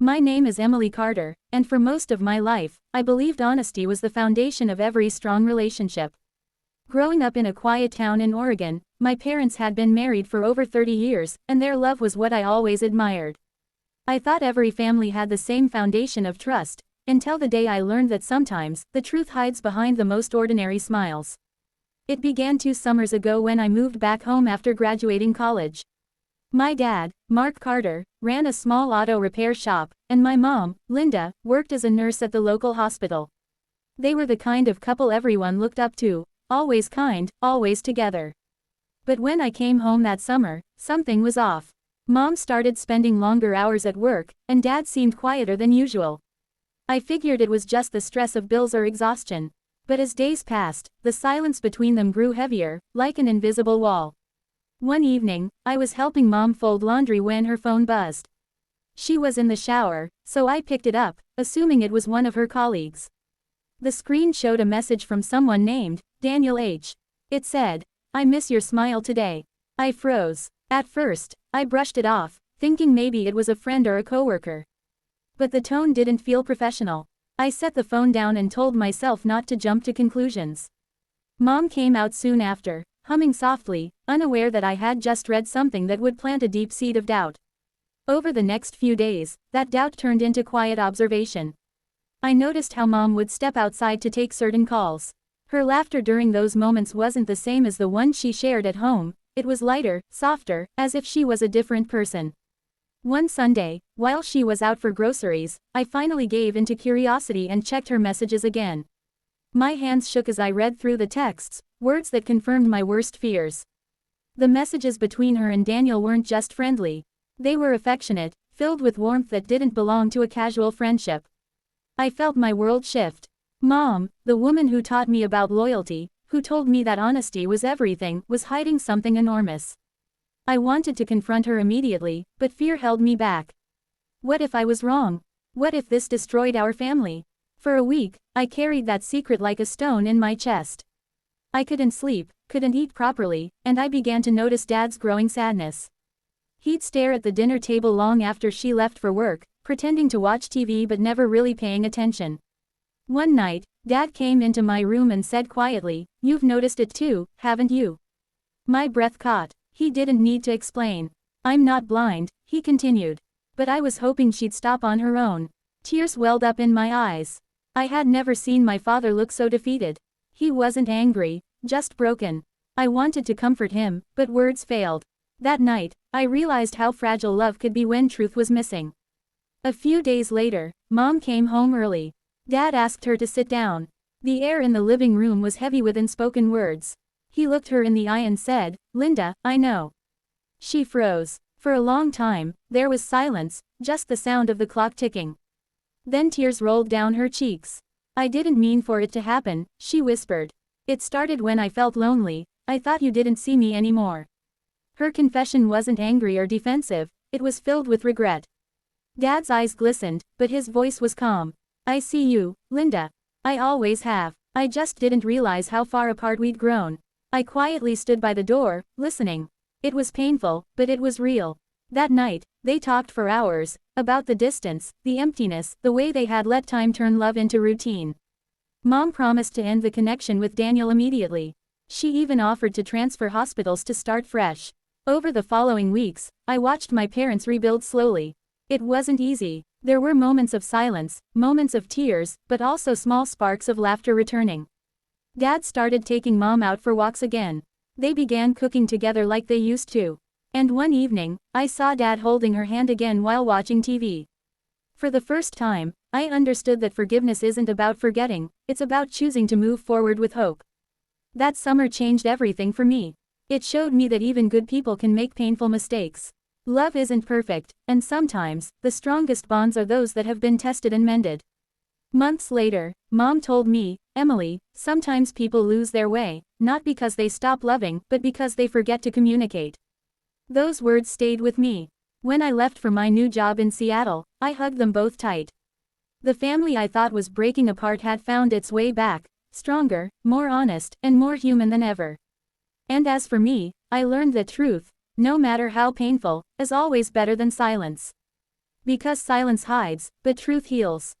My name is Emily Carter, and for most of my life, I believed honesty was the foundation of every strong relationship. Growing up in a quiet town in Oregon, my parents had been married for over 30 years, and their love was what I always admired. I thought every family had the same foundation of trust, until the day I learned that sometimes, the truth hides behind the most ordinary smiles. It began 2 summers ago when I moved back home after graduating college. My dad, Mark Carter, ran a small auto repair shop, and my mom, Linda, worked as a nurse at the local hospital. They were the kind of couple everyone looked up to, always kind, always together. But when I came home that summer, something was off. Mom started spending longer hours at work, and Dad seemed quieter than usual. I figured it was just the stress of bills or exhaustion. But as days passed, the silence between them grew heavier, like an invisible wall. One evening, I was helping Mom fold laundry when her phone buzzed. She was in the shower, so I picked it up, assuming it was one of her colleagues. The screen showed a message from someone named Daniel H. It said, "I miss your smile today." I froze. At first, I brushed it off, thinking maybe it was a friend or a coworker. But the tone didn't feel professional. I set the phone down and told myself not to jump to conclusions. Mom came out soon after, humming softly, unaware that I had just read something that would plant a deep seed of doubt. Over the next few days, that doubt turned into quiet observation. I noticed how Mom would step outside to take certain calls. Her laughter during those moments wasn't the same as the one she shared at home. It was lighter, softer, as if she was a different person. One Sunday, while she was out for groceries, I finally gave into curiosity and checked her messages again. My hands shook as I read through the texts, words that confirmed my worst fears. The messages between her and Daniel weren't just friendly. They were affectionate, filled with warmth that didn't belong to a casual friendship. I felt my world shift. Mom, the woman who taught me about loyalty, who told me that honesty was everything, was hiding something enormous. I wanted to confront her immediately, but fear held me back. What if I was wrong? What if this destroyed our family? For a week, I carried that secret like a stone in my chest. I couldn't sleep, couldn't eat properly, and I began to notice Dad's growing sadness. He'd stare at the dinner table long after she left for work, pretending to watch TV but never really paying attention. One night, Dad came into my room and said quietly, "You've noticed it too, haven't you?" My breath caught. He didn't need to explain. "I'm not blind," he continued. But I was hoping she'd stop on her own. Tears welled up in my eyes. I had never seen my father look so defeated. He wasn't angry, just broken. I wanted to comfort him, but words failed. That night, I realized how fragile love could be when truth was missing. A few days later, Mom came home early. Dad asked her to sit down. The air in the living room was heavy with unspoken words. He looked her in the eye and said, "Linda, I know." She froze. For a long time, there was silence, just the sound of the clock ticking. Then tears rolled down her cheeks. "I didn't mean for it to happen," she whispered. "It started when I felt lonely. I thought you didn't see me anymore." Her confession wasn't angry or defensive, it was filled with regret. Dad's eyes glistened, but his voice was calm. "I see you, Linda. I always have. I just didn't realize how far apart we'd grown." I quietly stood by the door, listening. It was painful, but it was real. That night, they talked for hours, about the distance, the emptiness, the way they had let time turn love into routine. Mom promised to end the connection with Daniel immediately. She even offered to transfer hospitals to start fresh. Over the following weeks, I watched my parents rebuild slowly. It wasn't easy. There were moments of silence, moments of tears, but also small sparks of laughter returning. Dad started taking Mom out for walks again. They began cooking together like they used to. And one evening, I saw Dad holding her hand again while watching TV. For the first time, I understood that forgiveness isn't about forgetting, it's about choosing to move forward with hope. That summer changed everything for me. It showed me that even good people can make painful mistakes. Love isn't perfect, and sometimes, the strongest bonds are those that have been tested and mended. Months later, Mom told me, "Emily, sometimes people lose their way, not because they stop loving, but because they forget to communicate." Those words stayed with me. When I left for my new job in Seattle, I hugged them both tight. The family I thought was breaking apart had found its way back, stronger, more honest, and more human than ever. And as for me, I learned that truth, no matter how painful, is always better than silence. Because silence hides, but truth heals.